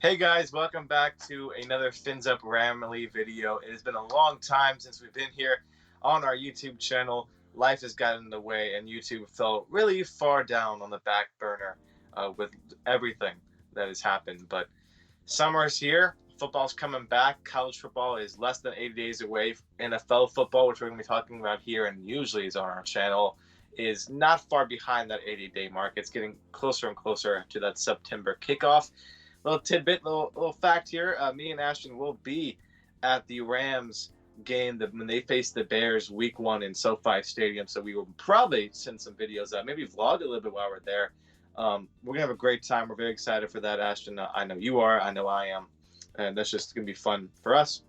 Hey guys, welcome back to another Fins Up Ramley video. It has been a long time since we've been here on our YouTube channel. Life has gotten in the way, and YouTube fell really far down on the back burner with everything that has happened. But summer is here. Football's coming back. College football is less than 80 days away. NFL football, which we're going to be talking about here and usually is on our channel, is not far behind that 80-day mark. It's getting closer and closer to that September kickoff. Little tidbit, little fact here. Me and Ashton will be at the Rams game when they face the Bears week 1 in SoFi Stadium. So we will probably send some videos out, maybe vlog a little bit while we're there. We're going to have a great time. We're very excited for that, Ashton. I know you are. I know I am. And that's just going to be fun for us.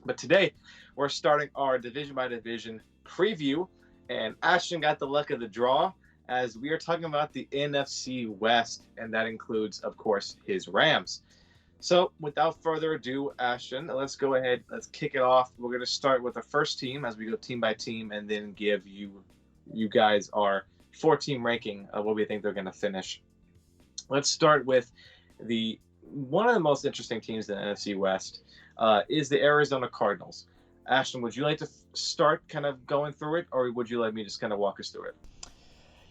But today, we're starting our division-by-division preview. And Ashton got the luck of the draw, as we are talking about the NFC West, and that includes, of course, his Rams. So without further ado, Ashton, let's go ahead. Let's kick it off. We're going to start with the first team as we go team by team, and then give you guys our 4-team ranking of what we think they're going to finish. Let's start with one of the most interesting teams in the NFC West is the Arizona Cardinals. Ashton, would you like to start kind of going through it, or would you like me to just kind of walk us through it?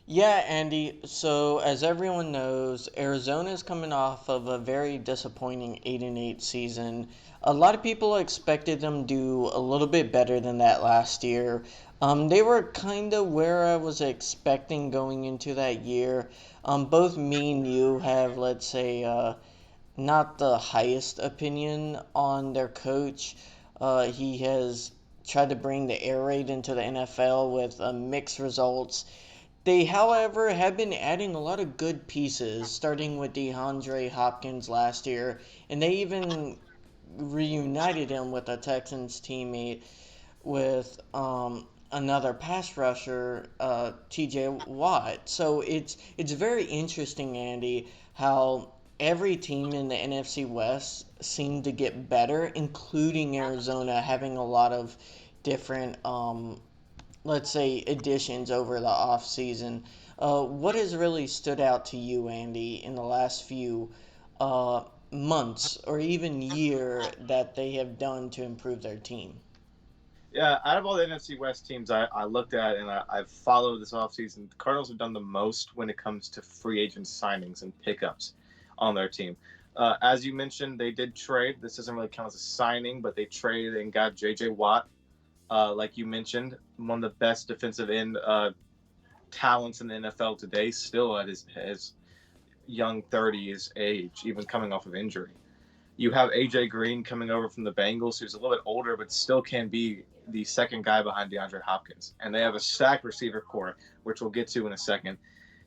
Yeah, Andy. So, as everyone knows, Arizona is coming off of a very disappointing 8-8 season. A lot of people expected them to do a little bit better than that last year. They were kind of where I was expecting going into that year. Both me and you have, let's say, not the highest opinion on their coach. He has tried to bring the air raid into the NFL with mixed results. They, however, have been adding a lot of good pieces, starting with DeAndre Hopkins last year, and they even reunited him with a Texans teammate with another pass rusher, T.J. Watt. So it's very interesting, Andy, how every team in the NFC West seemed to get better, including Arizona having a lot of different let's say, additions over the off season. What has really stood out to you, Andy, in the last few months or even year that they have done to improve their team? Yeah, out of all the NFC West teams I looked at and I've followed this offseason, the Cardinals have done the most when it comes to free agent signings and pickups on their team. As you mentioned, they did trade. This doesn't really count as a signing, but they traded and got J.J. Watt. Like you mentioned, one of the best defensive end talents in the NFL today, still at his young 30s age, even coming off of injury. You have A.J. Green coming over from the Bengals, who's a little bit older, but still can be the second guy behind DeAndre Hopkins. And they have a stacked receiver core, which we'll get to in a second.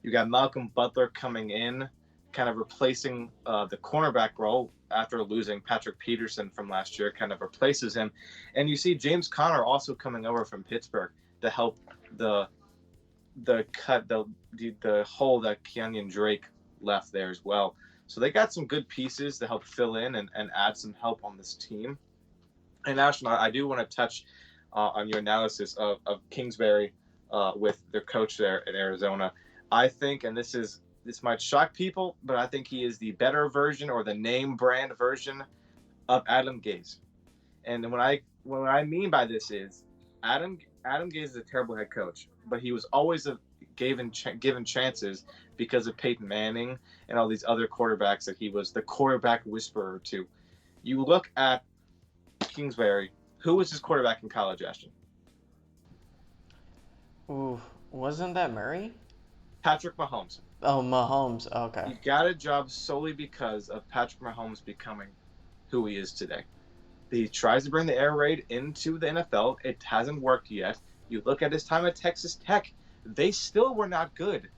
You got Malcolm Butler coming in, kind of replacing the cornerback role after losing Patrick Peterson from last year, kind of replaces him. And you see James Conner also coming over from Pittsburgh to help the hole that Kenyon Drake left there as well. So they got some good pieces to help fill in and add some help on this team. And Ashton, I do want to touch on your analysis of Kingsbury with their coach there in Arizona. I think, and this might shock people, but I think he is the better version or the name brand version of Adam Gase. And what I mean by this is Adam Gase is a terrible head coach, but he was always given chances because of Peyton Manning and all these other quarterbacks that he was the quarterback whisperer to. You look at Kingsbury. Who was his quarterback in college, Ashton? Ooh, wasn't that Murray? Patrick Mahomes. Oh, Mahomes. Okay. He got a job solely because of Patrick Mahomes becoming who he is today. He tries to bring the air raid into the NFL. It hasn't worked yet. You look at his time at Texas Tech, they still were not good.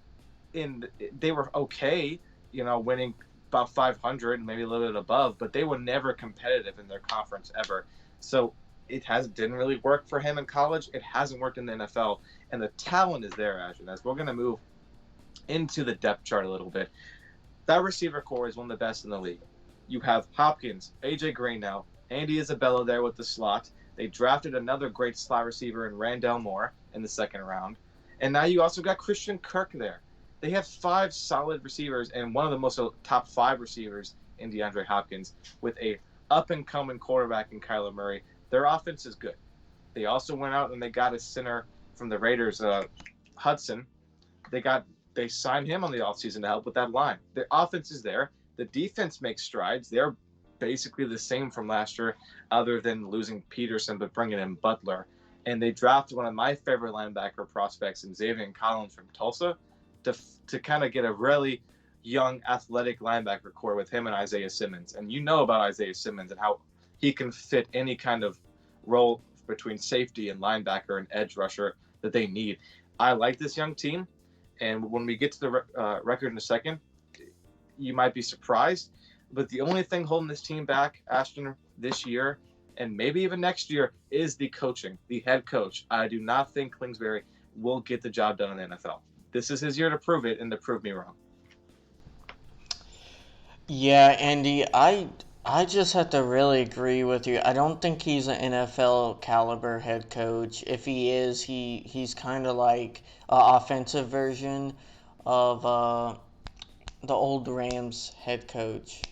They were okay, winning about 500, maybe a little bit above, but they were never competitive in their conference ever. So it didn't really work for him in college. It hasn't worked in the NFL, and the talent is there, Ashton. As we're going to move into the depth chart a little bit, that receiver core is one of the best in the league. You have Hopkins, A.J. Green now, Andy Isabella there with the slot. They drafted another great slot receiver in Randall Moore in the second round. And now you also got Christian Kirk there. They have 5 solid receivers and one of the most top 5 receivers in DeAndre Hopkins with a up and coming quarterback in Kyler Murray, their offense is good. They also went out and they got a center from the Raiders, Hudson. They got they signed him on the offseason to help with that line. Their offense is there. The defense makes strides. They're basically the same from last year, other than losing Peterson but bringing in Butler. And they drafted one of my favorite linebacker prospects in Xavier Collins from Tulsa to kind of get a really young, athletic linebacker core with him and Isaiah Simmons. And you know about Isaiah Simmons and how he can fit any kind of role between safety and linebacker and edge rusher that they need. I like this young team. And when we get to the record in a second, you might be surprised. But the only thing holding this team back, Ashton, this year, and maybe even next year, is the coaching, the head coach. I do not think Kingsbury will get the job done in the NFL. This is his year to prove it and to prove me wrong. Yeah, Andy, I just have to really agree with you. I don't think he's an NFL caliber head coach. If he is, he's kind of like an offensive version of the old Rams head coach.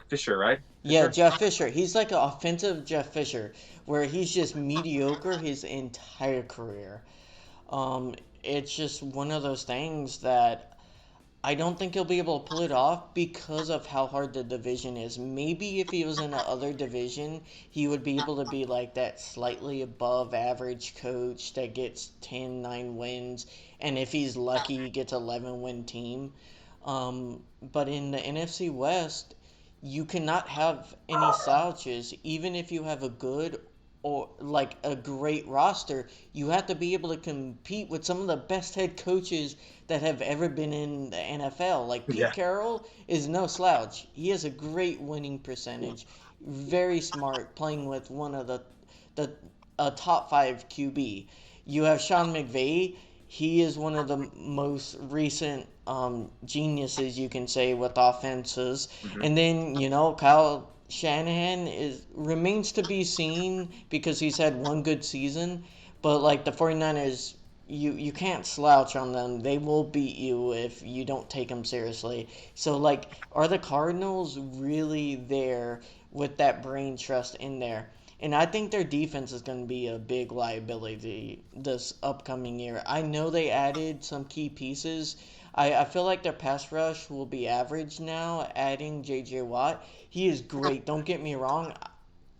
Fisher, right? Yeah, Jeff Fisher. He's like an offensive Jeff Fisher, where he's just mediocre his entire career. It's just one of those things that I don't think he'll be able to pull it off because of how hard the division is. Maybe if he was in another division, he would be able to be like that slightly above average coach that gets 10-9 wins. And if he's lucky, he gets 11-win team. But in the NFC West, you cannot have any slouches. Even if you have a good or like a great roster, you have to be able to compete with some of the best head coaches that have ever been in the NFL. Like Pete Yeah. Carroll is no slouch. He has a great winning percentage. Very smart, playing with one of the a top 5 QB. You have Sean McVay. He is one of the most recent geniuses, you can say, with offenses. Mm-hmm. And then, Kyle Shanahan remains to be seen because he's had one good season. But, like, the 49ers, you can't slouch on them. They will beat you if you don't take them seriously. So, like, are the Cardinals really there with that brain trust in there? And I think their defense is going to be a big liability this upcoming year. I know they added some key pieces. I feel like their pass rush will be average now, adding J.J. Watt. He is great. Don't get me wrong.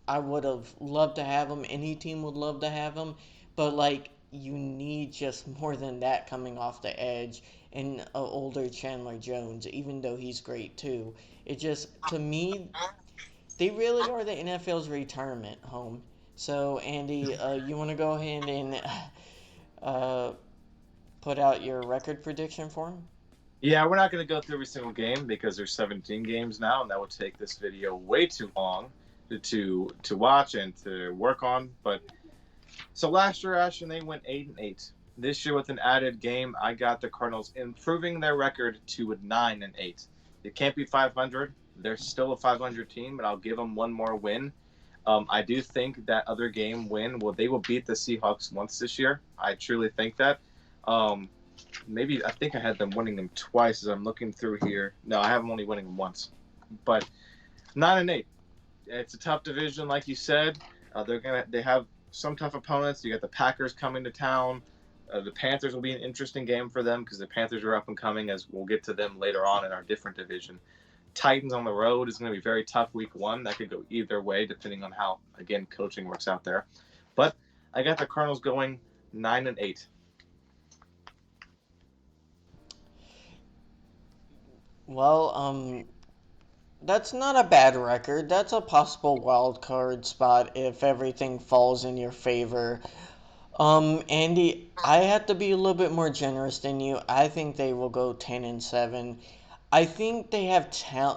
I would have loved to have him. Any team would love to have him. But, like, you need just more than that coming off the edge and an older Chandler Jones, even though he's great too. It just, to me, they really are the NFL's retirement home. So, Andy, you want to go ahead and uh, put out your record prediction for him? Yeah, we're not going to go through every single game because there's 17 games now, and that would take this video way too long to watch and to work on. But so last year, Ashton, they went 8-8. This year, with an added game, I got the Cardinals improving their record to 9-8. They can't be 500. They're still a 500 team, but I'll give them one more win. I do think that other game win, they will beat the Seahawks once this year. I truly think that. Maybe I think I had them winning them twice as I'm looking through here. No, I have them only winning them once. But 9-8. It's a tough division, like you said. They have some tough opponents. You got the Packers coming to town. The Panthers will be an interesting game for them because the Panthers are up and coming, as we'll get to them later on in our different division. Titans on the road is going to be very tough week 1. That could go either way depending on how, again, coaching works out there. But I got the Cardinals going 9-8. Well, that's not a bad record. That's a possible wild card spot if everything falls in your favor. Andy, I have to be a little bit more generous than you. I think they will go 10-7. I think they have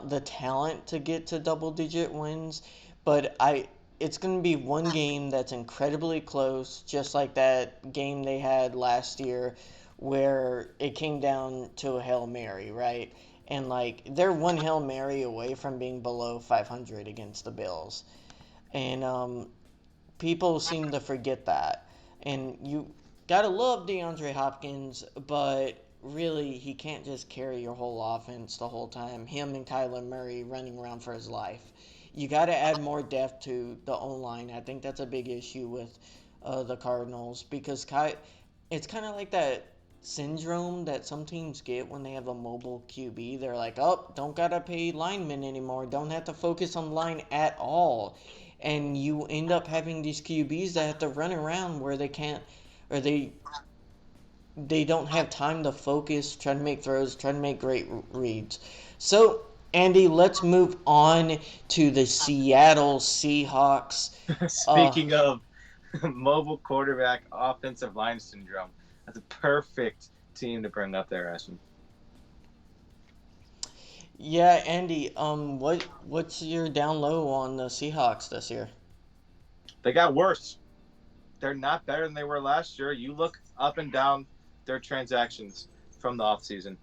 the talent to get to double-digit wins, but it's going to be one game that's incredibly close, just like that game they had last year where it came down to a Hail Mary, right? And, like, they're one Hail Mary away from being below 500 against the Bills. And people seem to forget that. And you got to love DeAndre Hopkins, but really, he can't just carry your whole offense the whole time. Him and Kyler Murray running around for his life. You got to add more depth to the O line. I think that's a big issue with the Cardinals because it's kind of like that syndrome that some teams get when they have a mobile QB. They're like, oh, don't gotta pay linemen anymore. Don't have to focus on line at all. And you end up having these QBs that have to run around where they can't, or they don't have time to focus, try to make throws, try to make great reads. So, Andy, let's move on to the Seattle Seahawks. Uh, Speaking of mobile quarterback offensive line syndrome, that's a perfect team to bring up there, Ashton. yeah, Andy, what's your down low on the Seahawks this year? They got worse. They're not better than they were last year. You look up and down their transactions from the offseason.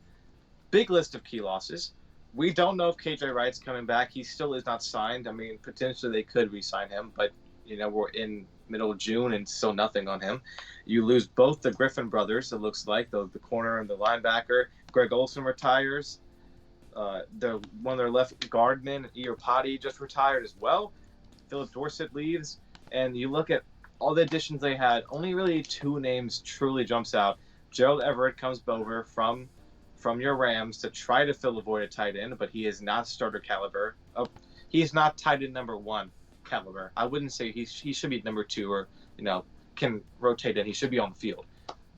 Big list of key losses. We don't know if KJ Wright's coming back. He still is not signed. I mean, potentially they could re-sign him, but we're in middle of June and still nothing on him. You lose both the Griffin brothers. It looks like the corner and the linebacker. Greg Olsen retires. One of their left guardmen, Iorpati, just retired as well. Philip Dorsett leaves, and you look at all the additions they had. Only really two names truly jumps out. Gerald Everett comes over from your Rams to try to fill a void at tight end, but he is not starter caliber. He's not tight end number one caliber. I wouldn't say he should be number two or can rotate in. He should be on the field,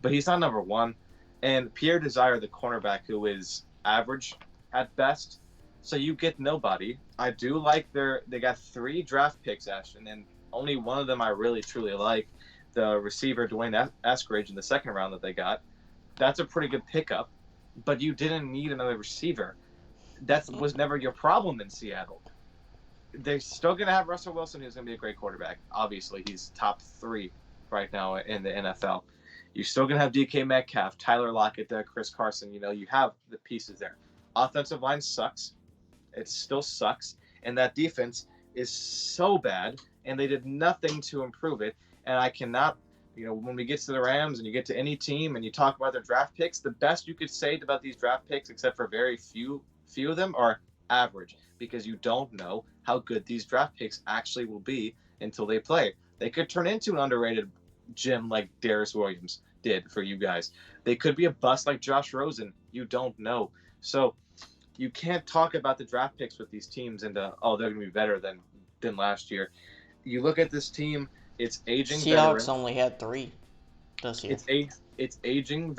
but he's not number one. And Pierre Desire, the cornerback, who is average at best, so you get nobody. I do like they got 3 draft picks, Ashton, and only one of them I really truly like. The receiver Dwayne Eskridge in the second round that they got. That's a pretty good pickup, but you didn't need another receiver. That was never your problem in Seattle. They're still going to have Russell Wilson, who's going to be a great quarterback. Obviously, he's top 3 right now in the NFL. You're still going to have DK Metcalf, Tyler Lockett, Chris Carson. You have the pieces there. Offensive line sucks. It still sucks. And that defense is so bad, and they did nothing to improve it. And I cannot, when we get to the Rams and you get to any team and you talk about their draft picks, the best you could say about these draft picks, except for very few of them, are average, because you don't know how good these draft picks actually will be until they play. They could turn into an underrated gem like Darius Williams did for you guys. They could be a bust like Josh Rosen. You don't know. So you can't talk about the draft picks with these teams and they're going to be better than last year. You look at this team, it's aging Seahawks veterans. only had 3 this year. It's aging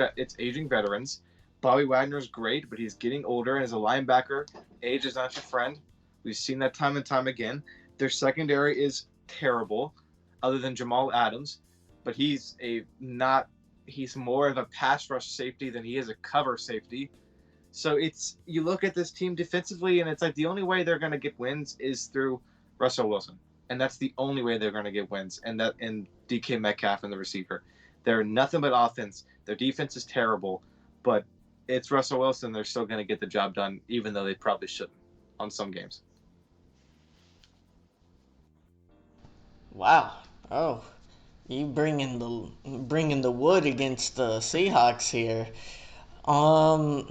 veterans. Bobby Wagner's great, but he's getting older, and as a linebacker, age is not your friend. We've seen that time and time again. Their secondary is terrible, other than Jamal Adams, but he's more of a pass rush safety than he is a cover safety. So you look at this team defensively, and it's like the only way they're going to get wins is through Russell Wilson, and that's the only way they're going to get wins. And DK Metcalf and the receiver, they're nothing but offense. Their defense is terrible, but it's Russell Wilson. They're still going to get the job done, even though they probably shouldn't on some games. Wow. Oh, you bringing the wood against the Seahawks here. Um,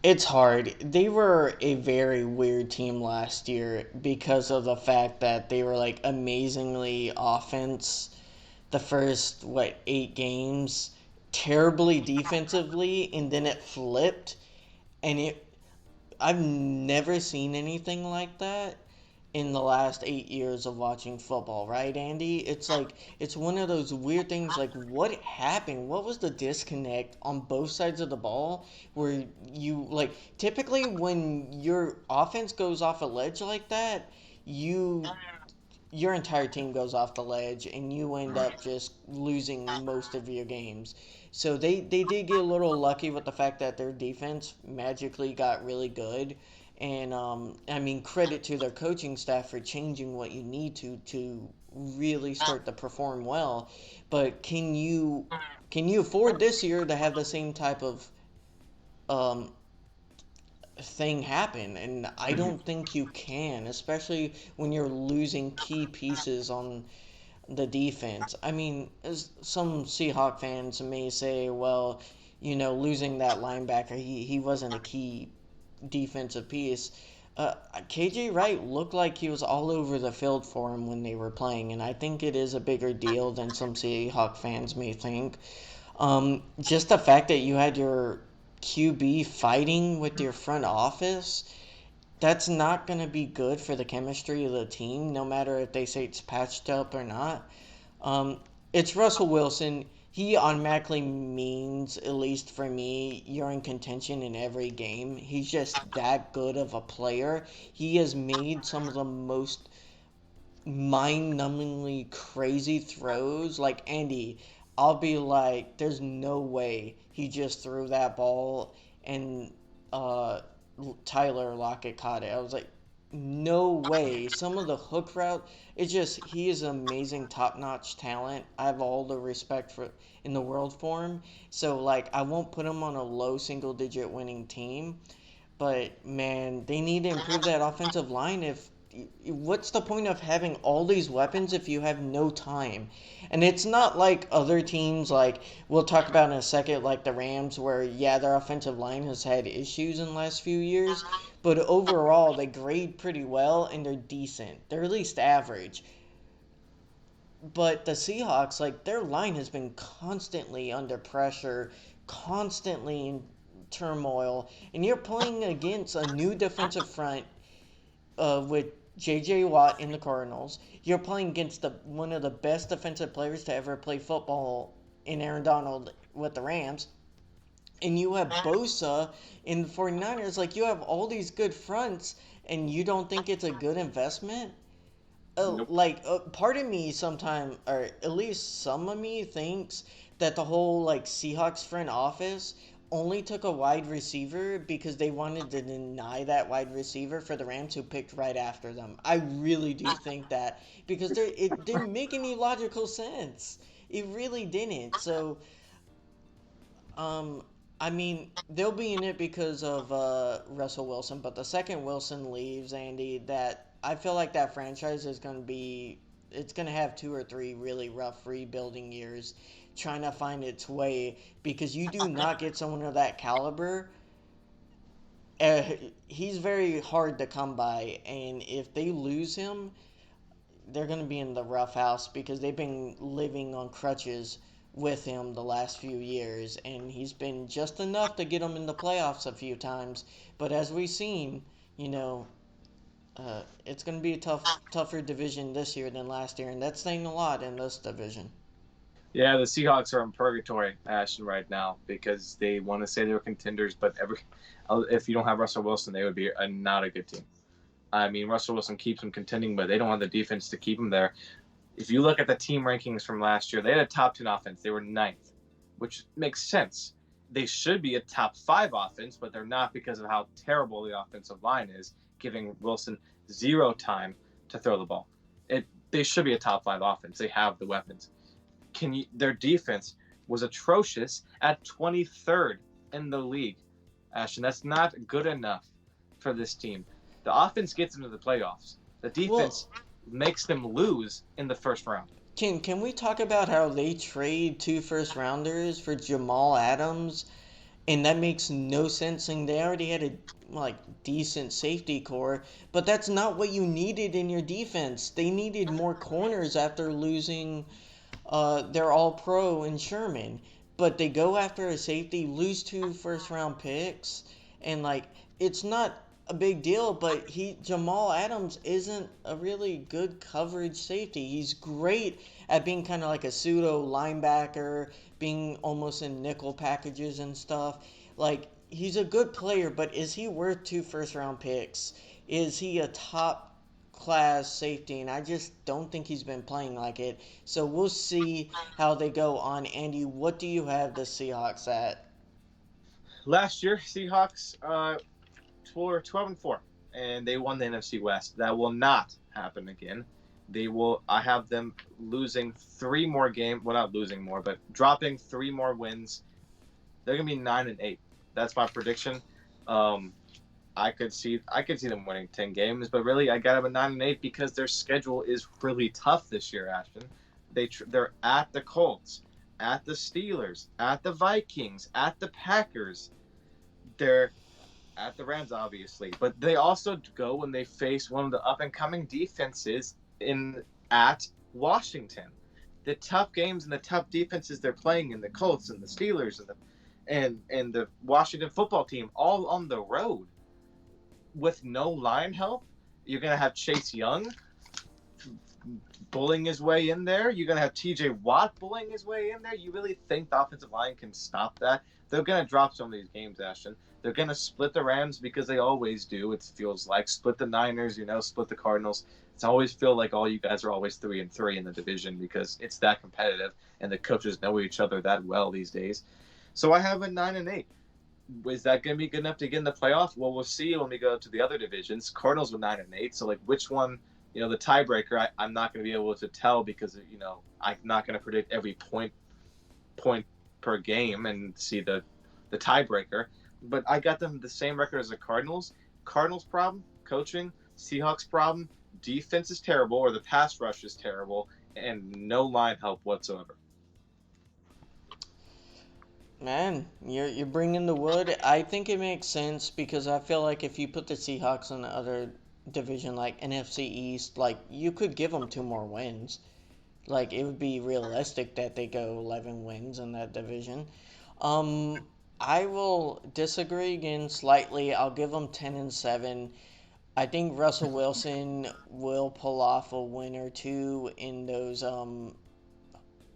it's hard. They were a very weird team last year because of the fact that they were like amazingly offense the first 8 games, terribly defensively, and then it flipped, and I've never seen anything like that in the last 8 years of watching football, right, Andy? It's like, it's one of those weird things, like, what happened? What was the disconnect on both sides of the ball where typically when your offense goes off a ledge like that, your entire team goes off the ledge and you end up just losing most of your games. So they did get a little lucky with the fact that their defense magically got really good. And I mean, credit to their coaching staff for changing what you need to really start to perform well. But can you afford this year to have the same type of um, thing happen? And I don't think you can, especially when you're losing key pieces on the defense. I mean, as some Seahawk fans may say, well, losing that linebacker, he wasn't a key defensive piece. KJ Wright looked like he was all over the field for him when they were playing, and I think it is a bigger deal than some Seahawk fans may think. Just the fact that you had your QB fighting with your front office, that's not going to be good for the chemistry of the team, no matter if they say it's patched up or not. Um, it's Russell Wilson. He automatically means, at least for me, you're in contention in every game. He's just that good of a player. He has made some of the most mind-numbingly crazy throws. Like Andy, I'll be like, there's no way he just threw that ball and uh, Tyler Lockett caught it. I was like, no way. Some of the hook route, it's just he is an amazing top-notch talent. I have all the respect for in the world for him. So like, I won't put him on a low single-digit winning team. But man, they need to improve that offensive line. If what's the point of having all these weapons if you have no time? And it's not like other teams like we'll talk about in a second, like the Rams, where yeah, their offensive line has had issues in the last few years, but overall they grade pretty well and they're decent. They're at least average. But the Seahawks, like their line has been constantly under pressure, constantly in turmoil, and you're playing against a new defensive front with J.J. Watt in the Cardinals. You're playing against one of the best defensive players to ever play football in Aaron Donald with the Rams. And you have Bosa in the 49ers. Like, you have all these good fronts, and you don't think it's a good investment? Nope. Part of me sometimes, or at least some of me, thinks that the whole like Seahawks front office only took a wide receiver because they wanted to deny that wide receiver for the Rams who picked right after them. I really do think that because it didn't make any logical sense. It really didn't. So um, I mean, they'll be in it because of Russell Wilson, but the second Wilson leaves, Andy, that I feel like that franchise is going to be, it's going to have 2 or 3 really rough rebuilding years trying to find its way because you do not get someone of that caliber. Uh, he's very hard to come by, and if they lose him, they're going to be in the rough house because they've been living on crutches with him the last few years, and he's been just enough to get them in the playoffs a few times. But as we've seen, you know, it's going to be a tougher division this year than last year, and that's saying a lot in this division. Yeah, the Seahawks are in purgatory, Ashton, right now because they want to say they're contenders, but if you don't have Russell Wilson, they would be not a good team. I mean, Russell Wilson keeps them contending, but they don't have the defense to keep them there. If you look at the team rankings from last year, they had a top 10 offense. They were ninth, which makes sense. They should be a top 5 offense, but they're not because of how terrible the offensive line is, giving Wilson zero time to throw the ball. They should be a top 5 offense. They have the weapons. Their defense was atrocious at 23rd in the league. Ashton, that's not good enough for this team. The offense gets them to the playoffs. The Well, defense makes them lose in the first round. can we talk about how they trade 2 first rounders for Jamal Adams, and that makes no sense? And they already had a like decent safety core, but that's not what you needed in your defense. They needed more corners after losing their all pro in Sherman. But they go after a safety, lose 2 first round picks, and like it's not a big deal, but Jamal Adams isn't a really good coverage safety. He's great at being kind of like a pseudo linebacker, being almost in nickel packages and stuff. Like he's a good player, but is he worth 2 first round picks? Is he a top class safety? And I just don't think he's been playing like it. So we'll see how they go on. Andy, what do you have the Seahawks at? Last year, Seahawks were 12-4, and they won the NFC West. That will not happen again. They will. I have them losing 3 more games. Well, not losing more, but dropping 3 more wins. They're gonna be 9-8. That's my prediction. Um, I could see them winning 10 games, but really I got them at 9-8 because their schedule is really tough this year, Ashton. they're at the Colts, at the Steelers, at the Vikings, at the Packers. They're at the Rams, obviously, but they also go when they face one of the up and coming defenses in at Washington. The tough games and the tough defenses they're playing in the Colts and the Steelers and the Washington football team all on the road with no line help. You're gonna have Chase Young bullying his way in there. You're gonna have T.J. Watt bullying his way in there. You really think the offensive line can stop that? They're gonna drop some of these games, Ashton. They're gonna split the Rams because they always do. It feels like split the Niners, split the Cardinals. It's always feel like all you guys are always 3-3 in the division because it's that competitive and the coaches know each other that well these days. So I have a 9-8. Is that going to be good enough to get in the playoff? Well, we'll see when we go to the other divisions. Cardinals with 9-8. So like, which one? The tiebreaker. I'm not going to be able to tell because I'm not going to predict every point per game and see the tiebreaker. But I got them the same record as the Cardinals. Cardinals problem, coaching. Seahawks problem, defense is terrible or the pass rush is terrible, and no line help whatsoever. Man, you're bringing the wood. I think it makes sense because I feel like if you put the Seahawks in the other division, like NFC East, like you could give them 2 more wins. Like it would be realistic that they go 11 wins in that division. Um, I will disagree again slightly. I'll give them 10-7. I think Russell Wilson will pull off a win or two in those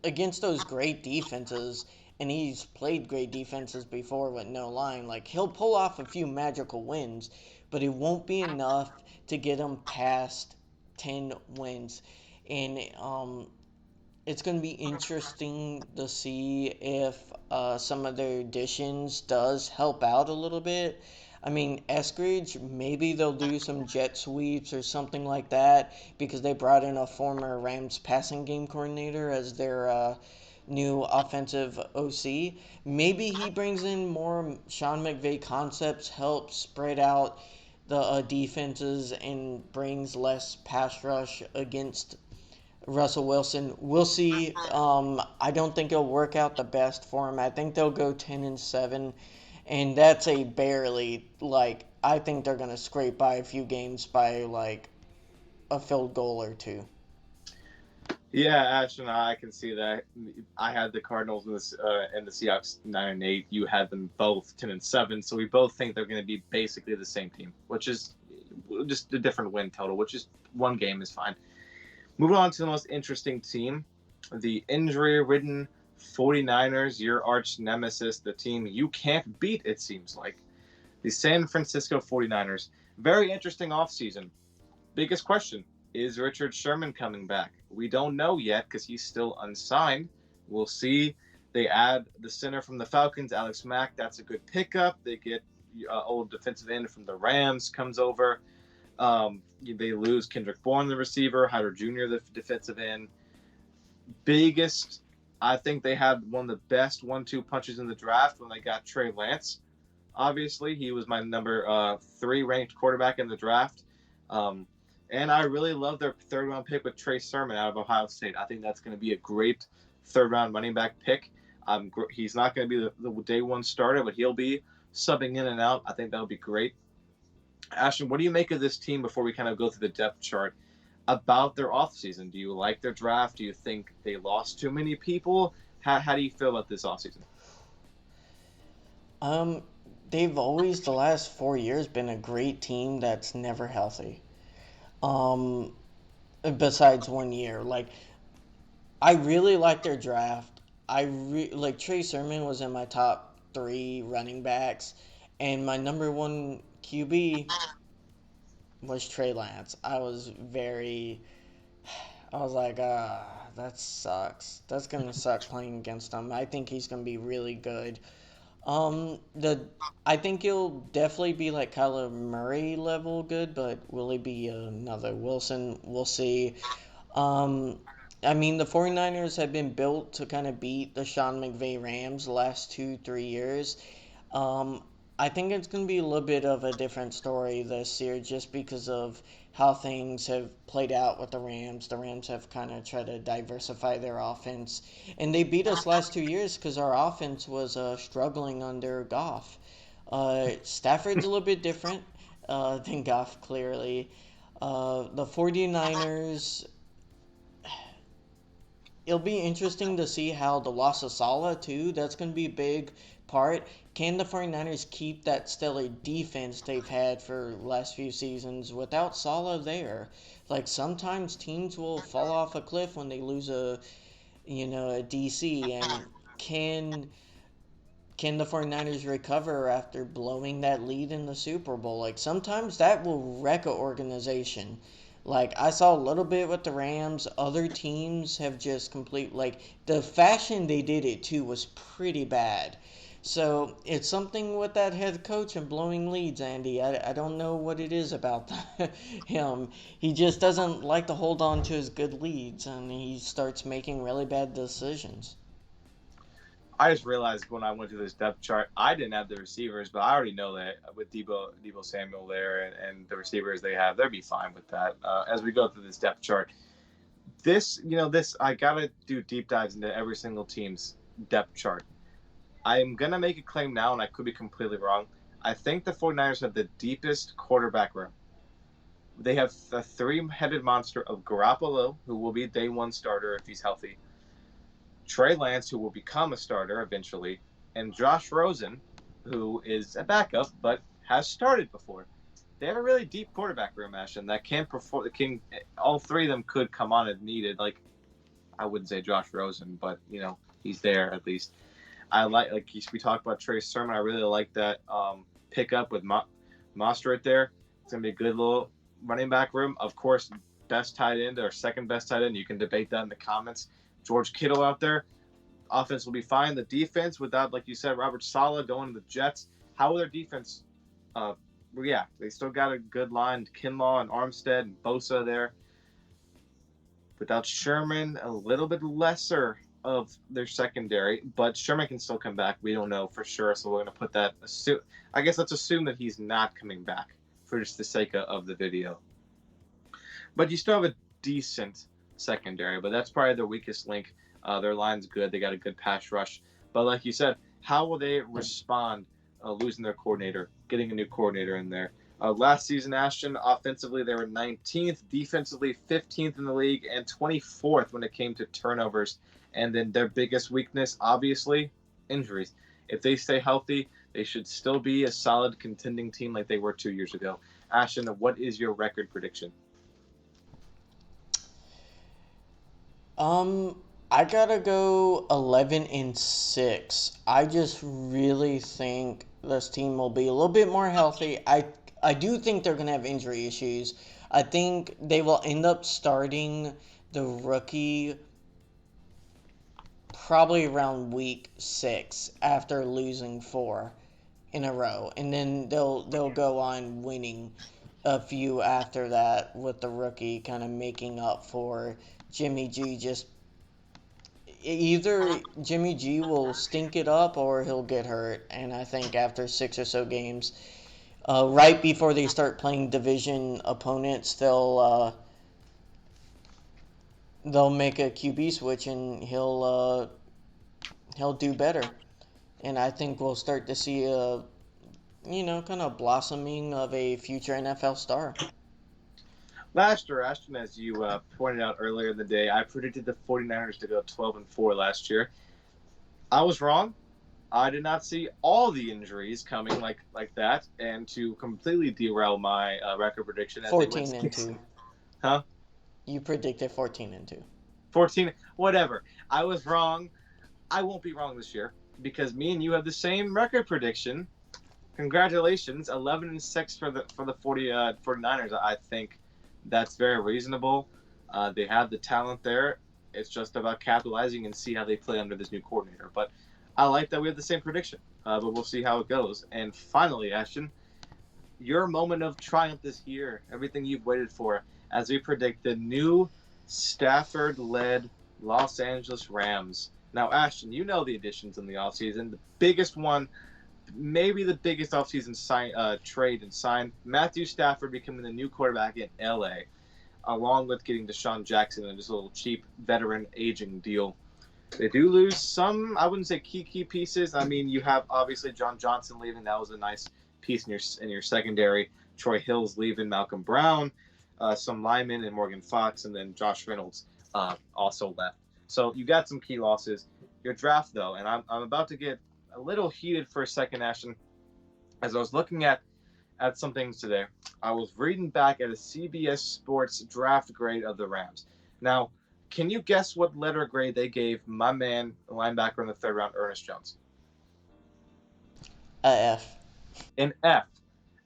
against those great defenses, and he's played great defenses before with no line. Like he'll pull off a few magical wins, but it won't be enough to get him past 10 wins. And it's going to be interesting to see if some of their additions does help out a little bit. I mean, Eskridge, maybe they'll do some jet sweeps or something like that because they brought in a former Rams passing game coordinator as their new offensive OC. Maybe he brings in more Sean McVay concepts, helps spread out the defenses, and brings less pass rush against Russell Wilson. We'll see. I don't think it'll work out the best for him. I think they'll go 10-7, and that's a barely like. I think they're gonna scrape by a few games by like a field goal or two. Yeah, Ashton, I can see that. I had the Cardinals and the Seahawks 9-8. You had them both 10-7. So we both think they're going to be basically the same team, which is just a different win total, which is one game is fine. Moving on to the most interesting team, the injury-ridden 49ers, your arch nemesis, the team you can't beat, it seems like. The San Francisco 49ers. Very interesting offseason. Biggest question, is Richard Sherman coming back? We don't know yet because he's still unsigned. We'll see. They add the center from the Falcons, Alex Mack. That's a good pickup. They get old defensive end from the Rams, comes over. They lose Kendrick Bourne, the receiver, Hyder Jr., the defensive end. I think they had one of the best 1-2 punches in the draft when they got Trey Lance. Obviously, he was my number 3 ranked quarterback in the draft. And I really love their third-round pick with Trey Sermon out of Ohio State. I think that's going to be a great third-round running back pick. He's not going to be the day one starter, but he'll be subbing in and out. I think that'll be great. Ashton, what do you make of this team before we kind of go through the depth chart about their offseason? Do you like their draft? Do you think they lost too many people? How do you feel about this offseason? Um, they've always the last 4 years been a great team that's never healthy. Um, Besides 1 year, like I really like their draft. Like Trey Sermon was in my top 3 running backs, and my number 1 QB was Trey Lance. I was like, that sucks. That's gonna suck playing against him. I think he's gonna be really good. The I think he'll definitely be like Kyler Murray level good, but will he be another Wilson? We'll see. Um, I mean, the 49ers have been built to kind of beat the Sean McVay Rams the last 2, 3 years. Um, I think it's going to be a little bit of a different story this year just because of how things have played out with the Rams. The Rams have kind of tried to diversify their offense, and they beat us last 2 years because our offense was struggling under Goff. Stafford's a little bit different than Goff, clearly. The 49ers, it'll be interesting to see how the loss of Salah, too, that's going to be a big part. Can the 49ers keep that stellar defense they've had for the last few seasons without Salah there? Like, sometimes teams will fall off a cliff when they lose a DC, and can can the 49ers recover after blowing that lead in the Super Bowl? Like, sometimes that will wreck an organization. Like, I saw a little bit with the Rams. Other teams have just like, the fashion they did it too was pretty bad. So, it's something with that head coach and blowing leads, Andy. I don't know what it is about him. He just doesn't like to hold on to his good leads, and he starts making really bad decisions. I just realized when I went to this depth chart, I didn't have the receivers, but I already know that with Debo Samuel there and the receivers they have, they'll be fine with that. As we go through this depth chart, this I gotta do deep dives into every single team's depth chart. I'm gonna make a claim now, and I could be completely wrong. I think the 49ers have the deepest quarterback room. They have a three-headed monster of Garoppolo, who will be day one starter if he's healthy. Trey Lance, who will become a starter eventually, and Josh Rosen, who is a backup but has started before. They have a really deep quarterback room, Ashton, that can perform. All three of them could come on if needed. Like, I wouldn't say Josh Rosen, but he's there at least. We talked about Trey Sermon. I really like that pickup with Mostert there. It's gonna be a good little running back room. Of course, best tight end or second best tight end. You can debate that in the comments. George Kittle out there. Offense will be fine. The defense, without, like you said, Robert Saleh going to the Jets, how will their defense react? They still got a good line. Kinlaw and Armstead and Bosa there. Without Sherman, a little bit lesser of their secondary, but Sherman can still come back. We don't know for sure, so we're going to put that. I guess let's assume that he's not coming back for just the sake of the video. But you still have a decent secondary, but that's probably their weakest link. Their line's good. They got a good pass rush. But like you said, how will they respond losing their coordinator, getting a new coordinator in there? Last season, Ashton, offensively, they were 19th, defensively 15th in the league, and 24th when it came to turnovers. And then their biggest weakness, obviously, injuries. If they stay healthy, they should still be a solid contending team like they were 2 years ago. Ashton, what is your record prediction? I gotta go 11-6. I just really think this team will be a little bit more healthy. I do think they're gonna have injury issues. I think they will end up starting the rookie probably around week 6 after losing 4 in a row, and then they'll go on winning a few after that with the rookie kind of making up for Jimmy G. Just either Jimmy G will stink it up or he'll get hurt, and I think after 6 or so games, right before they start playing division opponents, they'll make a QB switch and he'll do better, and I think we'll start to see a kind of blossoming of a future NFL star. Last year, Ashton, as you pointed out earlier in the day, I predicted the 49ers to go 12-4 last year. I was wrong. I did not see all the injuries coming like that, and to completely derail my record prediction. 14-2. Huh? You predicted 14-2. 14, whatever. I was wrong. I won't be wrong this year because me and you have the same record prediction. Congratulations, 11-6 for the 49ers. I think that's very reasonable. They have the talent there. It's just about capitalizing and see how they play under this new coordinator. But I like that we have the same prediction. But we'll see how it goes. And finally, Ashton, your moment of triumph this year, everything you've waited for, as we predict the new Stafford-led Los Angeles Rams. Now, Ashton, you know the additions in the offseason. The biggest one, maybe the biggest offseason trade and sign Matthew Stafford becoming the new quarterback in LA, along with getting Deshaun Jackson and just a little cheap veteran aging deal. They do lose some, I wouldn't say key pieces. I mean, you have obviously John Johnson leaving. That was a nice piece in your secondary. Troy Hill's leaving. Malcolm Brown, some linemen, and Morgan Fox, and then Josh Reynolds also left. So you got some key losses. Your draft, though, and I'm about to get a little heated for a second, Ashton. As I was looking at some things today, I was reading back at a CBS Sports draft grade of the Rams. Now, can you guess what letter grade they gave my man, linebacker in the third round, Ernest Jones? A F. An F.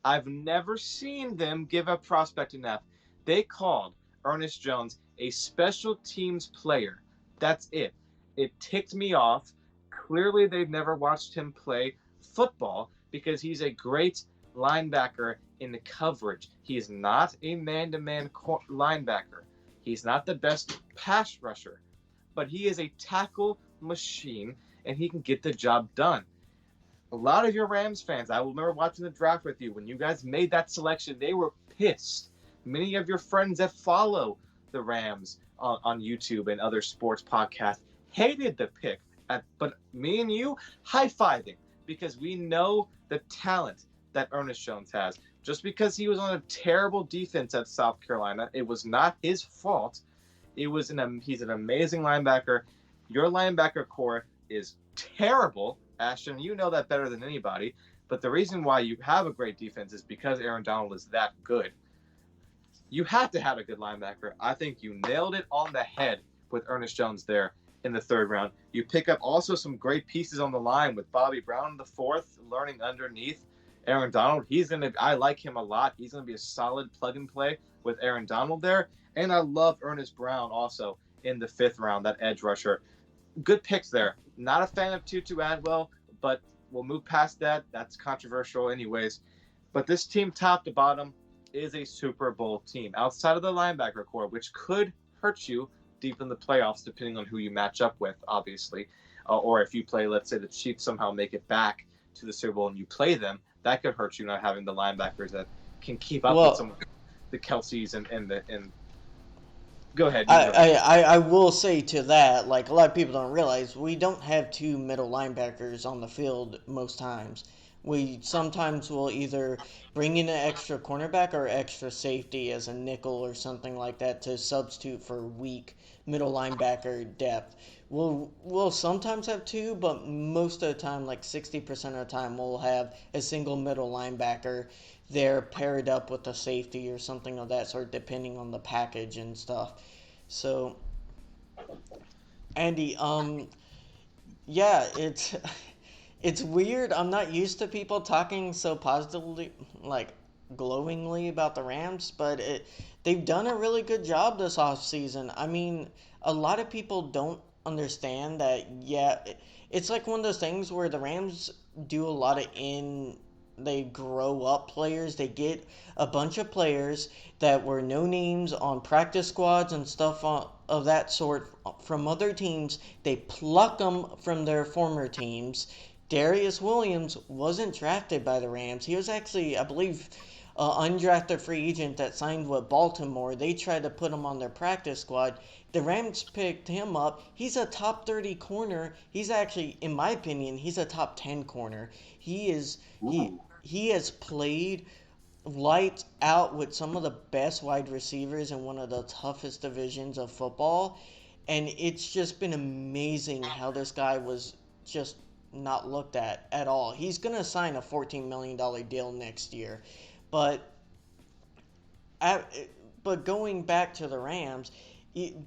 I've never seen them give a prospect an F. They called Ernest Jones a special teams player. That's it. It ticked me off. Clearly, they've never watched him play football because he's a great linebacker in the coverage. He is not a man-to-man linebacker. He's not the best pass rusher, but he is a tackle machine, and he can get the job done. A lot of your Rams fans, I will remember watching the draft with you. When you guys made that selection, they were pissed. Many of your friends that follow the Rams on YouTube and other sports podcasts hated the pick. But me and you, high-fiving, because we know the talent that Ernest Jones has. Just because he was on a terrible defense at South Carolina, it was not his fault. He's an amazing linebacker. Your linebacker core is terrible. Ashton, you know that better than anybody. But the reason why you have a great defense is because Aaron Donald is that good. You have to have a good linebacker. I think you nailed it on the head with Ernest Jones there in the third round. You pick up also some great pieces on the line with Bobby Brown in the fourth, learning underneath Aaron Donald. I like him a lot. He's going to be a solid plug and play with Aaron Donald there. And I love Ernest Brown also in the fifth round, that edge rusher. Good picks there. Not a fan of Tutu Atwell, but we'll move past that. That's controversial anyways. But this team, top to bottom, is a Super Bowl team. Outside of the linebacker core, which could hurt you deep in the playoffs, depending on who you match up with, obviously. Or if you play, let's say the Chiefs somehow make it back to the Super Bowl and you play them, that could hurt you not having the linebackers that can keep up with some of the Kelseys and go ahead. I will say to that, like a lot of people don't realize, we don't have two middle linebackers on the field most times. We sometimes will either bring in an extra cornerback or extra safety as a nickel or something like that to substitute for weak middle linebacker depth. We'll sometimes have two, but most of the time, like 60% of the time, we'll have a single middle linebacker there paired up with a safety or something of that sort, depending on the package and stuff. So, Andy, yeah, it's weird. I'm not used to people talking so positively, like glowingly about the Rams, but they've done a really good job this offseason. I mean, a lot of people don't understand that, yeah, it's like one of those things where the Rams do a lot of they grow up players. They get a bunch of players that were no names on practice squads and stuff of that sort from other teams. They pluck them from their former teams. Darius Williams wasn't drafted by the Rams. He was actually, I believe, an undrafted free agent that signed with Baltimore. They tried to put him on their practice squad. The Rams picked him up. He's a top 30 corner. He's actually, in my opinion, he's a top 10 corner. He has played lights out with some of the best wide receivers in one of the toughest divisions of football. And it's just been amazing how this guy was just not looked at all. He's going to sign a $14 million deal next year. But going back to the Rams,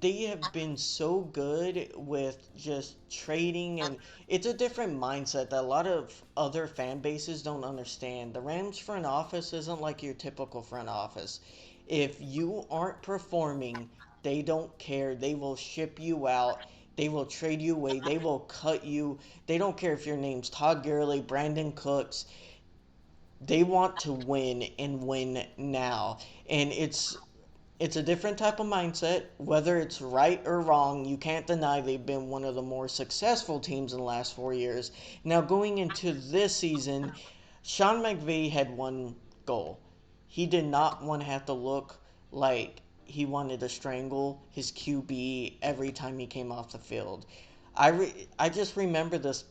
they have been so good with just trading, and it's a different mindset that a lot of other fan bases don't understand. The Rams front office isn't like your typical front office. If you aren't performing, they don't care. They will ship you out. They will trade you away. They will cut you. They don't care if your name's Todd Gurley, Brandon Cooks. They want to win and win now. And It's a different type of mindset. Whether it's right or wrong, you can't deny they've been one of the more successful teams in the last 4 years. Now, going into this season, Sean McVay had one goal. He did not want to have to look like he wanted to strangle his QB every time he came off the field. I just remember this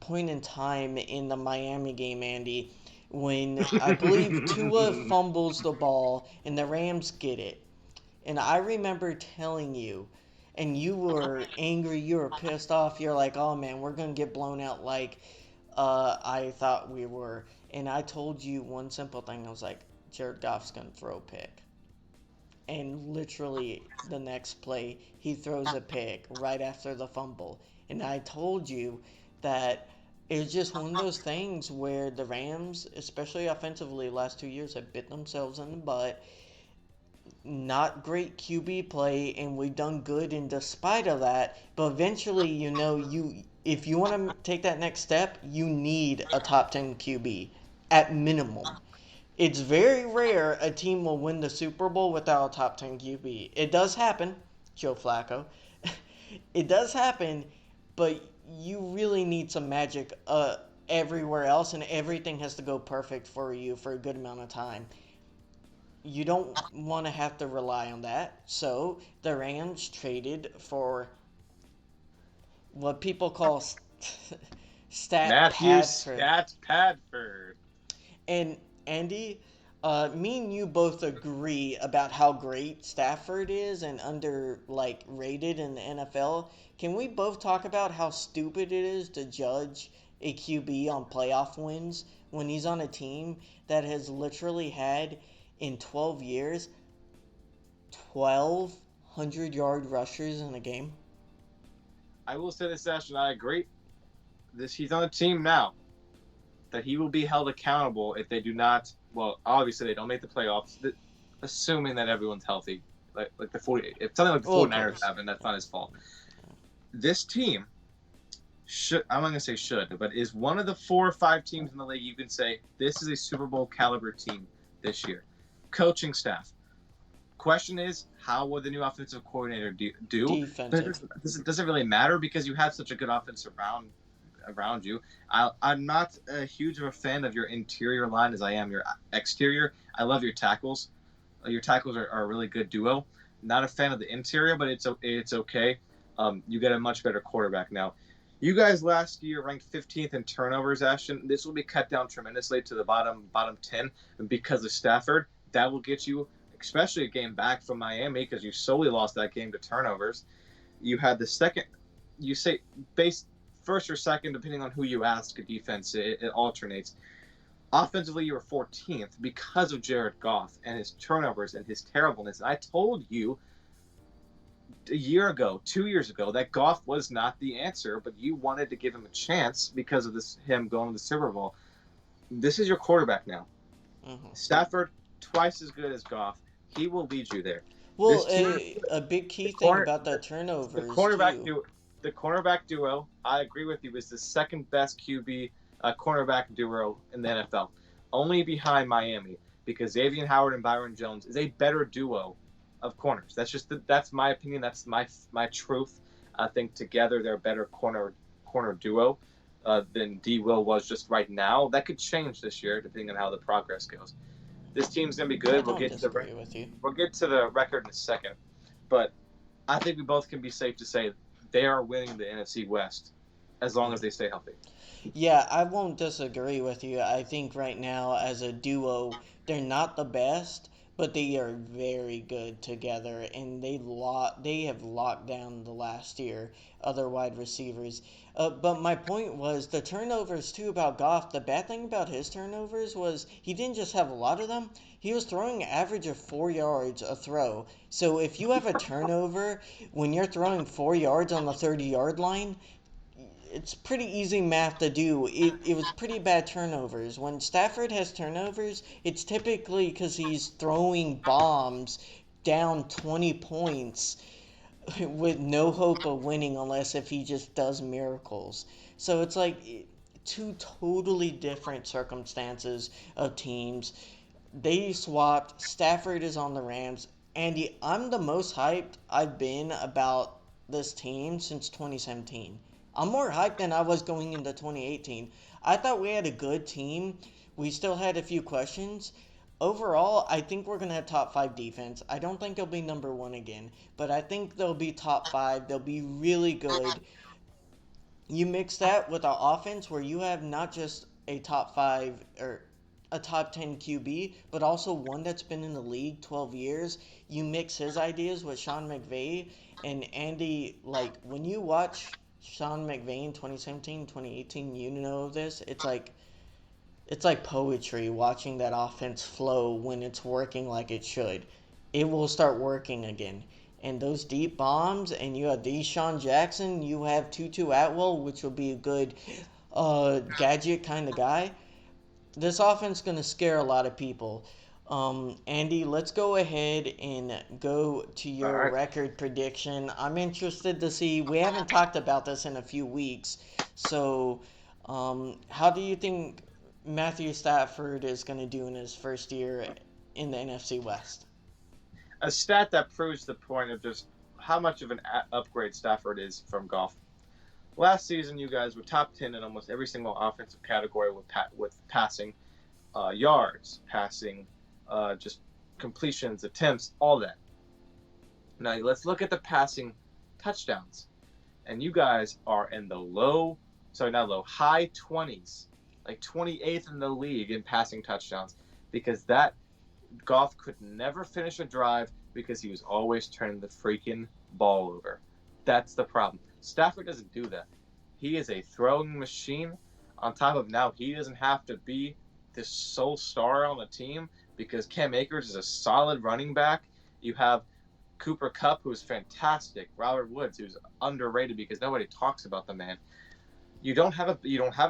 point in time in the Miami game, Andy, when I believe Tua fumbles the ball and the Rams get it. And I remember telling you, and you were angry, you were pissed off. You're like, oh man, we're going to get blown out like I thought we were. And I told you one simple thing. I was like, Jared Goff's going to throw a pick. And literally the next play, he throws a pick right after the fumble. And I told you that it's just one of those things where the Rams, especially offensively, last 2 years have bit themselves in the butt. Not great QB play, and we've done good in despite of that. But eventually, you if you want to take that next step, you need a top 10 QB at minimum. It's very rare a team will win the Super Bowl without a top 10 QB. It does happen, Joe Flacco. It does happen, but you really need some magic everywhere else, and everything has to go perfect for you for a good amount of time. You don't want to have to rely on that. So the Rams traded for what people call Stat Matthew Padford. Stat Padford. And Andy, me and you both agree about how great Stafford is and rated in the NFL. Can we both talk about how stupid it is to judge a QB on playoff wins when he's on a team that has literally had in 12 years 1,200-yard rushers in a game? I will say this, Ashton. I agree. He's on a team now that he will be held accountable if they do not. Well, obviously they don't make the playoffs, assuming that everyone's healthy. Like the 40, if something like the 49ers happen, that's not his fault. This team should. I'm not gonna say should, but is one of the 4 or 5 teams in the league you can say this is a Super Bowl caliber team this year. Coaching staff. Question is, how will the new offensive coordinator do? Defensive. This doesn't really matter because you have such a good offense around you. I'm not a huge of a fan of your interior line as I am your exterior. I love your tackles. Your tackles are a really good duo. Not a fan of the interior, but it's okay. You get a much better quarterback now. You guys last year ranked 15th in turnovers, Ashton. This will be cut down tremendously to the bottom 10 because of Stafford. That will get you, especially a game back from Miami, because you solely lost that game to turnovers. You had the second, you say base first or second, depending on who you ask. A defense, it alternates. Offensively, you were 14th because of Jared Goff and his turnovers and his terribleness. And I told you a year ago, 2 years ago, that Goff was not the answer, but you wanted to give him a chance because of him going to the Super Bowl. This is your quarterback now. Mm-hmm. Stafford, twice as good as Goff. He will lead you there. Well, a big key thing about that turnovers, the cornerback duo, I agree with you, is the second best QB cornerback duo in the NFL, only behind Miami, because Xavier Howard and Byron Jones is a better duo of corners. That's my opinion. That's my truth. I think together they're a better corner duo than D. Will was just right now. That could change this year depending on how the progress goes. This team's gonna be good. We'll get to the record in a second, but I think we both can be safe to say they are winning the NFC West as long as they stay healthy. Yeah, I won't disagree with you. I think right now as a duo, they're not the best, but they are very good together, and they have locked down the last year other wide receivers. But my point was the turnovers too about Goff. The bad thing about his turnovers was he didn't just have a lot of them. He was throwing an average of 4 yards a throw. So if you have a turnover when you're throwing 4 yards on the 30-yard line, it's pretty easy math to do. It was pretty bad turnovers. When Stafford has turnovers, it's typically because he's throwing bombs down 20 points with no hope of winning unless if he just does miracles. So it's like 2 totally different circumstances of teams. They swapped. Stafford is on the Rams. Andy, I'm the most hyped I've been about this team since 2017. I'm more hyped than I was going into 2018. I thought we had a good team. We still had a few questions. Overall, I think we're going to have top five defense. I don't think they'll be number one again, but I think they'll be top five. They'll be really good. You mix that with our offense where you have not just a top five or a top 10 QB, but also one that's been in the league 12 years. You mix his ideas with Sean McVay and Andy. Like, when you watch Sean McVay in 2017, 2018, you know this. It's like poetry watching that offense flow when it's working like it should. It will start working again. And those deep bombs, and you have Deshaun Jackson, you have Tutu Atwell, which will be a good gadget kind of guy. This offense is going to scare a lot of people. Andy, let's go ahead and go to All your right. record prediction. I'm interested to see. We haven't talked about this in a few weeks. So, how do you think Matthew Stafford is going to do in his first year in the NFC West? A stat that proves the point of just how much of an upgrade Stafford is from Goff. Last season, you guys were top 10 in almost every single offensive category with passing, yards, passing, just completions, attempts, all that. Now let's look at the passing touchdowns, and you guys are in the high 20s, like 28th in the league in passing touchdowns, because that Goff could never finish a drive because he was always turning the freaking ball over. That's the problem. Stafford doesn't do that. He is a throwing machine. On top of now, he doesn't have to be this sole star on the team because Cam Akers is a solid running back. You have Cooper Kupp, who's fantastic. Robert Woods, who's underrated because nobody talks about the man. You don't have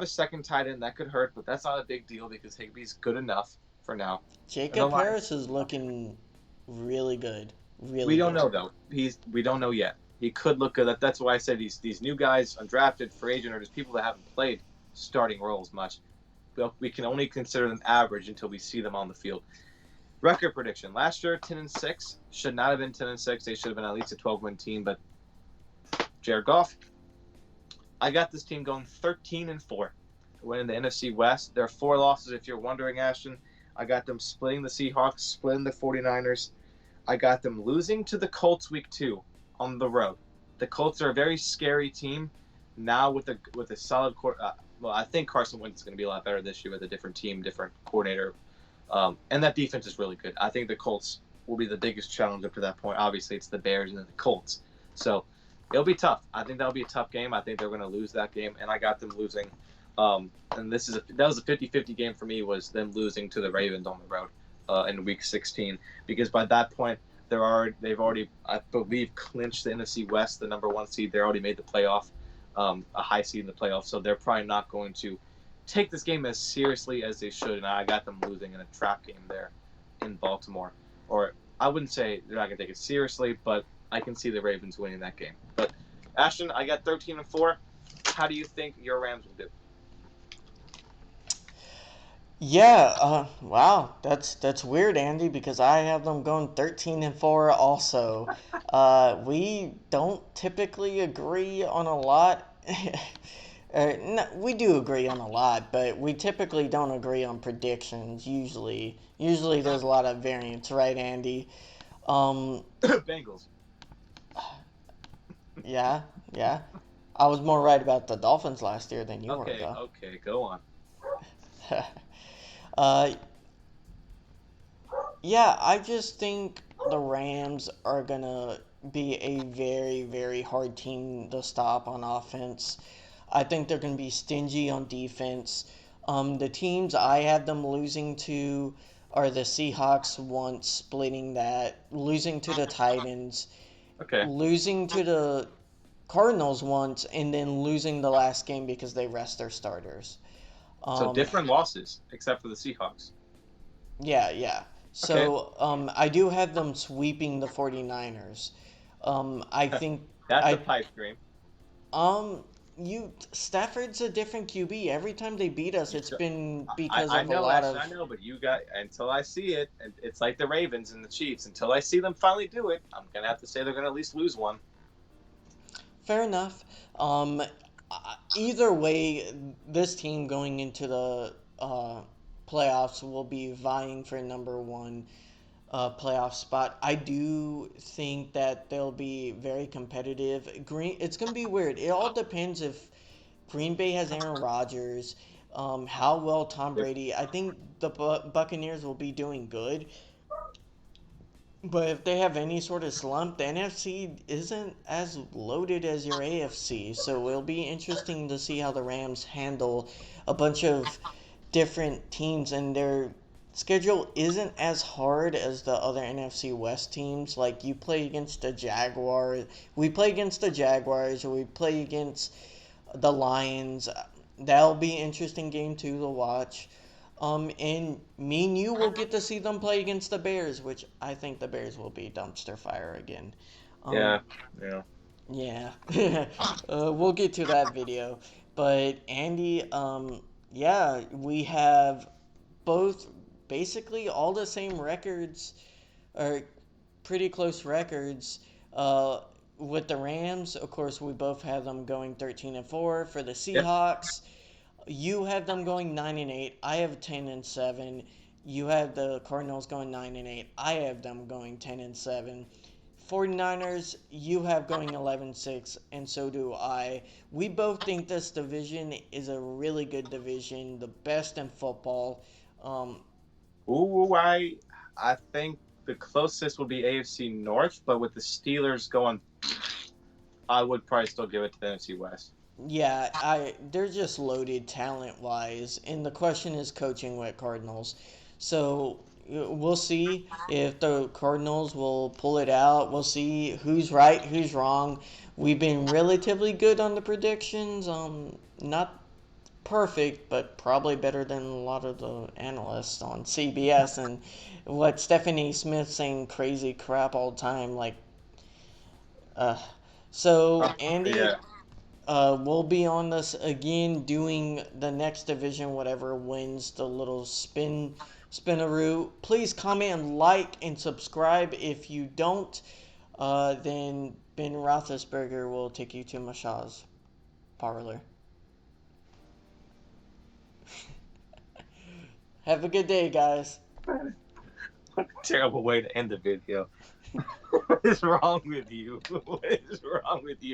a second tight end that could hurt, but that's not a big deal because Higbee's good enough for now. And the Jacob line, Harris is looking really good. we Really don't good. know though. We don't know yet. He could look good. That's why I said these new guys, undrafted, free agent, or just people that haven't played starting roles much. We can only consider them average until we see them on the field. Record prediction: last year 10-6 should not have been 10-6. They should have been at least a 12-win team. But Jared Goff, I got this team going 13-4, winning the NFC West. There are 4 losses, if you're wondering, Ashton. I got them splitting the Seahawks, splitting the 49ers. I got them losing to the Colts week 2 on the road. The Colts are a very scary team now with a solid well, I think Carson Wentz is going to be a lot better this year with a different team, different coordinator, and that defense is really good. I think the Colts will be the biggest challenge up to that point. Obviously, it's the Bears and then the Colts, so it'll be tough. I think that'll be a tough game. I think they're going to lose that game, and I got them losing. And that was a 50-50 game for me, was them losing to the Ravens on the road in Week 16, because by that point they've already, I believe, clinched the NFC West, the number 1 seed. They already made the playoff, a high seed in the playoff, so they're probably not going to take this game as seriously as they should. And I got them losing in a trap game there in Baltimore, or I wouldn't say they're not going to take it seriously, but I can see the Ravens winning that game. But Ashton, I got 13-4. How do you think your Rams will do? Yeah, wow, that's weird, Andy, because I have them going 13-4 also. We don't typically agree on a lot. No, we do agree on a lot, but we typically don't agree on predictions. Usually there's a lot of variance, right, Andy? Um, Bengals. yeah, yeah. I was more right about the Dolphins last year than you were, Okay, though. okay, go on. uh, Yeah, I just think the Rams are gonna be a very, very hard team to stop on offense. I think they're gonna be stingy on defense. The teams I had them losing to are the Seahawks once splitting that, losing to the Titans, Okay, losing to the Cardinals once, and then losing the last game because they rest their starters. so Um, different losses except for the Seahawks. Yeah, yeah. Okay, So I do have them sweeping the 49ers. I think that's a I pipe dream. um Stafford's a different QB. Every time they beat us, it's been because I of a know, lot Ashton, of. I know, but you got until I see it, and it's like the Ravens and the Chiefs. Until I see them finally do it, I'm gonna have to say they're gonna at least lose one. Fair enough. Either way, this team going into the playoffs will be vying for number one playoff spot. I do think that they'll be very competitive. It's gonna be weird. It all depends if Green Bay has Aaron Rodgers, how well Tom If Brady. I think the Buccaneers will be doing good. But if they have any sort of slump, the NFC isn't as loaded as your AFC. So it'll be interesting to see how the Rams handle a bunch of different teams, and their schedule isn't as hard as the other NFC West teams. Like you play against the Jaguars, we play against the Jaguars, or we play against the Lions. That'll be an interesting game too to watch. And me and you will get to see them play against the Bears, which I think the Bears will be dumpster fire again. Um, yeah, yeah. yeah, we'll get to that video. But Andy, yeah, we have both basically all the same records, or pretty close records. Uh, with the Rams, of course, we both have them going 13-4. For the Yep. Seahawks, you have them going 9-8. I have 10-7. You have the Cardinals going 9-8. I have them going 10-7. 49ers, you have going 11-6, and so do I. We both think this division is a really good division, the best in football. Um, Ooh, I think the closest would be AFC North, but with the Steelers going, I would probably still give it to the NFC West. yeah, they're just loaded talent wise, and the question is coaching with Cardinals. So we'll see if the Cardinals will pull it out. We'll see who's right, who's wrong. We've been relatively good on the predictions. Not perfect, but probably better than a lot of the analysts on CBS and what Stephanie Smith saying crazy crap all the time. Like, uh, so Andy, Yeah. we'll be on this again, doing the next division, whatever wins the little spinaroo. Please comment and like and subscribe. If you don't, then Ben Roethlisberger will take you to massage parlor. Have a good day, guys. What a terrible way to end the video. What is wrong with you? What is wrong with you?